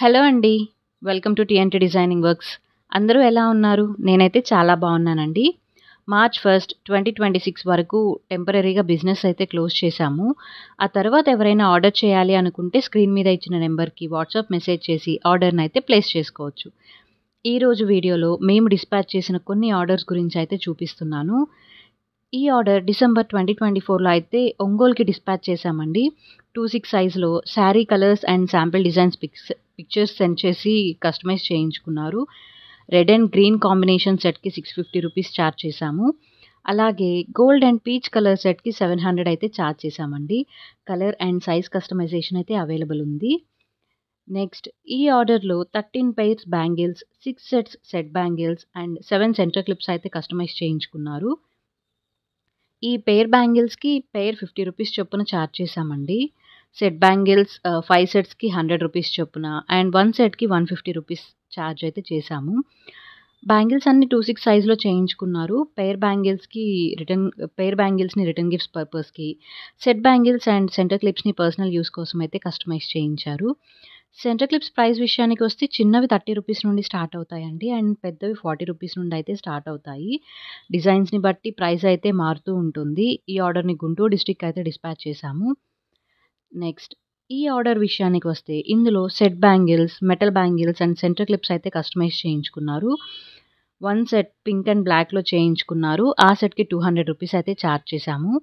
Hello అండి. Welcome to TNT designing works. అందరూ ఎలా ఉన్నారు? నేనైతే చాలా బాగున్నానండి. మార్చ్ 1, 2026 వరకు టెంపరరీగా బిజినెస్ అయితే క్లోజ్ చేశాము. ఆ తర్వాత ఎవరైనా ఆర్డర్ చేయాలి అనుకుంటే స్క్రీన్ మీద ఇచ్చిన నెంబర్‌కి వాట్సాప్ మెసేజ్ చేసి ఆర్డర్‌నైతే ప్లేస్ చేసుకోవచ్చు. ఈరోజు వీడియోలో మేము డిస్పాచ్ చేసిన కొన్ని ఆర్డర్స్ గురించి అయితే చూపిస్తున్నాను. ఈ ఆర్డర్ డిసెంబర్ 2024లో అయితే ఒంగోలుకి డిస్పాచ్ చేశామండి. 2/6 సైజ్‌లో sari colours and sample designs pictures send చేసి కస్టమైజ్ చేయించుకున్నారు. రెడ్ అండ్ గ్రీన్ కాంబినేషన్ సెట్‌కి ₹650 చార్జ్ చేశాము. అలాగే గోల్డ్ అండ్ పీచ్ కలర్ సెట్‌కి 700 అయితే చార్జ్ చేశామండి. కలర్ అండ్ సైజ్ కస్టమైజేషన్ అయితే అవైలబుల్ ఉంది. నెక్స్ట్ ఈ ఆర్డర్‌లో 13 pairs bangles, 6 sets set bangles and 7 centre clips అయితే కస్టమైజ్ చేయించుకున్నారు. ఈ పెయిర్ బ్యాంగిల్స్‌కి పెయిర్ ₹50 చొప్పున చార్జ్ చేశామండి. సెట్ బ్యాంగిల్స్ 5 సెట్స్‌కి ₹100 చొప్పున అండ్ 1 సెట్‌కి ₹150 చార్జ్ అయితే చేశాము. బ్యాంగిల్స్ అన్నీ 2/6 సైజ్‌లో చేయించుకున్నారు. పెయిర్ బ్యాంగిల్స్‌ని రిటర్న్ గిఫ్ట్స్ పర్పస్‌కి, సెట్ బ్యాంగిల్స్ అండ్ సెంటర్ క్లిప్స్‌ని పర్సనల్ యూజ్ కోసం అయితే కస్టమైజ్ చేయించారు. సెంటర్ క్లిప్స్ ప్రైస్ విషయానికి వస్తే చిన్నవి ₹30 నుండి స్టార్ట్ అవుతాయండి. అండ్ పెద్దవి ₹40 నుండి అయితే స్టార్ట్ అవుతాయి. డిజైన్స్‌ని బట్టి ప్రైస్ అయితే మారుతూ ఉంటుంది. ఈ ఆర్డర్‌ని గుంటూరు డిస్ట్రిక్ట్‌కి అయితే డిస్పాచ్ చేశాము. నెక్స్ట్ ఈ ఆర్డర్ విషయానికి వస్తే ఇందులో set bangles, metal bangles and centre clips అయితే కస్టమైజ్ చేయించుకున్నారు. 1 సెట్ పింక్ అండ్ బ్లాక్‌లో చేయించుకున్నారు. ఆ సెట్‌కి ₹200 అయితే చార్జ్ చేశాము.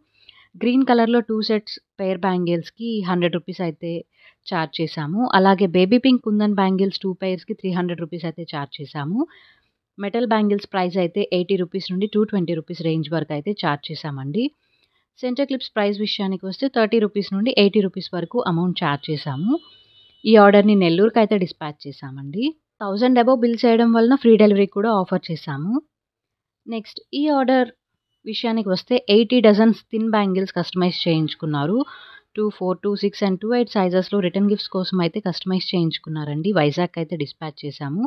గ్రీన్ కలర్‌లో 2 సెట్స్ పెయిర్ బ్యాంగిల్స్‌కి ₹100 అయితే చార్జ్ చేశాము. అలాగే బేబీ పింక్ కుందన్ బ్యాంగిల్స్ 2 పెయిర్స్‌కి ₹300 అయితే చార్జ్ చేశాము. మెటల్ బ్యాంగిల్స్ ప్రైస్ అయితే ₹80 నుండి ₹220 రేంజ్ వరకు అయితే చార్జ్ చేశామండి. సెంటర్ క్లిప్స్ ప్రైస్ విషయానికి వస్తే ₹30 నుండి ₹80 వరకు అమౌంట్ చార్జ్ చేశాము. ఈ ఆర్డర్‌ని నెల్లూరుకి అయితే డిస్పాచ్ చేశామండి. 1000 అబోవ్ బిల్ చేయడం వలన ఫ్రీ డెలివరీ కూడా ఆఫర్ చేశాము. నెక్స్ట్ ఈ ఆర్డర్ విషయానికి వస్తే 80 డజన్స్ థిన్ బ్యాంగిల్స్ కస్టమైజ్ చేయించుకున్నారు. 2, 4, 2, 6 అండ్ 2, 8 సైజెస్‌లో రిటర్న్ గిఫ్ట్స్ కోసం అయితే కస్టమైజ్ చేయించుకున్నారండి. వైజాగ్‌కి అయితే డిస్పాచ్ చేశాము.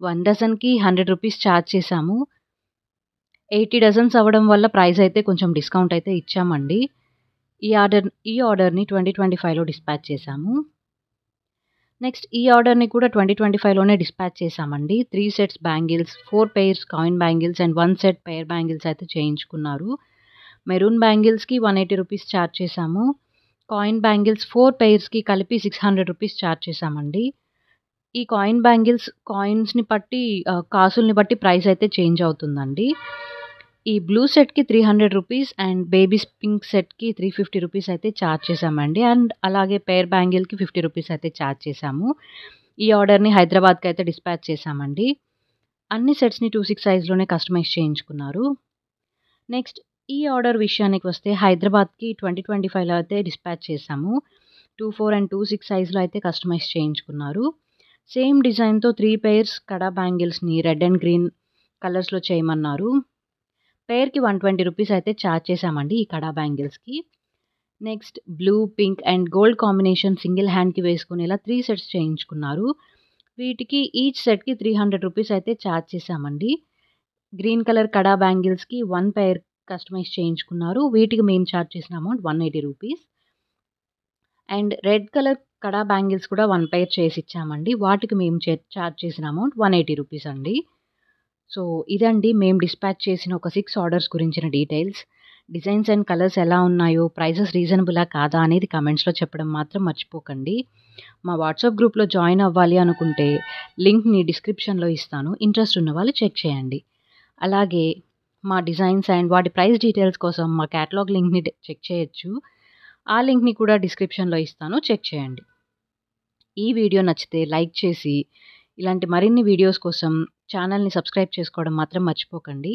1 డజన్‌కి ₹100 చార్జ్ చేశాము. 80 డజన్స్ అవ్వడం వల్ల ప్రైస్ అయితే కొంచెం డిస్కౌంట్ అయితే ఇచ్చామండి. ఈ ఆర్డర్‌ని 2025లో డిస్పాచ్ చేశాము. నెక్స్ట్ ఈ ఆర్డర్‌ని కూడా 2025లోనే డిస్పాచ్ చేశామండి. 3 sets bangles, 4 pairs coin bangles and 1 set pair bangles అయితే చేయించుకున్నారు. మెరూన్ బ్యాంగిల్స్‌కి ₹180 చార్జ్ చేశాము. కాయిన్ బ్యాంగిల్స్ 4 పెయిర్స్‌కి కలిపి ₹600 చార్జ్ చేశామండి. ఈ కాయిన్ బ్యాంగిల్స్ కాయిన్స్‌ని బట్టి కాసుల్ని బట్టి ప్రైస్ అయితే చేంజ్ అవుతుందండి. ఈ బ్లూ సెట్‌కి ₹300 అండ్ బేబీస్ పింక్ సెట్‌కి ₹350 అయితే చార్జ్ చేశామండి. అండ్ అలాగే పెయిర్ బ్యాంగిల్‌కి ₹50 అయితే చార్జ్ చేశాము. ఈ ఆర్డర్‌ని హైదరాబాద్‌కి అయితే డిస్పాచ్ చేశామండి. అన్ని సెట్స్‌ని 2/6 సైజ్‌లోనే కస్టమైజ్ చేయించుకున్నారు. నెక్స్ట్ ఈ ఆర్డర్ విషయానికి వస్తే హైదరాబాద్‌కి 2025లో అయితే డిస్పాచ్ చేశాము. 2/4 అండ్ 2/6 సైజ్‌లో అయితే కస్టమైజ్ చేయించుకున్నారు. సేమ్ డిజైన్‌తో 3 pairs kada బ్యాంగిల్స్‌ని red and green కలర్స్‌లో చేయమన్నారు. పెయిర్‌కి ₹120 అయితే చార్జ్ చేశామండి ఈ కడా బ్యాంగిల్స్‌కి. Next blue, pink and gold combination single హ్యాండ్‌కి వేసుకునేలా 3 సెట్స్ చేయించుకున్నారు. వీటికి ఈచ్ సెట్‌కి ₹300 అయితే చార్జ్ చేశామండి. గ్రీన్ కలర్ కడా బ్యాంగిల్స్‌కి 1 పెయిర్ కస్టమైజ్ చేయించుకున్నారు. వీటికి మేము చార్జ్ చేసిన amount ₹180. And red colour kada bangles కూడా 1 పెయిర్ చేసిచ్చామండి. వాటికి మేము చార్జ్ చేసిన అమౌంట్ ₹180 అండి. సో ఇదండి మేము డిస్పాచ్ చేసిన ఒక 6 ఆర్డర్స్ గురించిన డీటెయిల్స్. డిజైన్స్ అండ్ కలర్స్ ఎలా ఉన్నాయో, ప్రైసెస్ రీజనబులా కాదా అనేది కమెంట్స్‌లో చెప్పడం మాత్రం మర్చిపోకండి. మా వాట్సాప్ గ్రూప్‌లో జాయిన్ అవ్వాలి అనుకుంటే లింక్‌ని డిస్క్రిప్షన్‌లో ఇస్తాను. ఇంట్రెస్ట్ ఉన్న వాళ్ళు చెక్ చేయండి. అలాగే మా డిజైన్స్ అండ్ వాటి ప్రైస్ డీటెయిల్స్ కోసం మా కేటలాగ్ లింక్‌ని చెక్ చేయొచ్చు. ఆ లింక్‌ని కూడా డిస్క్రిప్షన్‌లో ఇస్తాను. చెక్ చేయండి. ఈ వీడియో నచ్చితే లైక్ చేసి ఇలాంటి మరిన్ని వీడియోస్ కోసం ఛానల్‌ని సబ్స్క్రైబ్ చేసుకోవడం మాత్రం మర్చిపోకండి.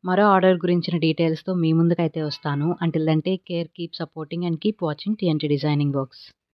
మరో ఆర్డర్ గురించిన డీటెయిల్స్‌తో మీ ముందుకైతే వస్తాను. Until then take care, keep supporting and keep watching TNT designing works.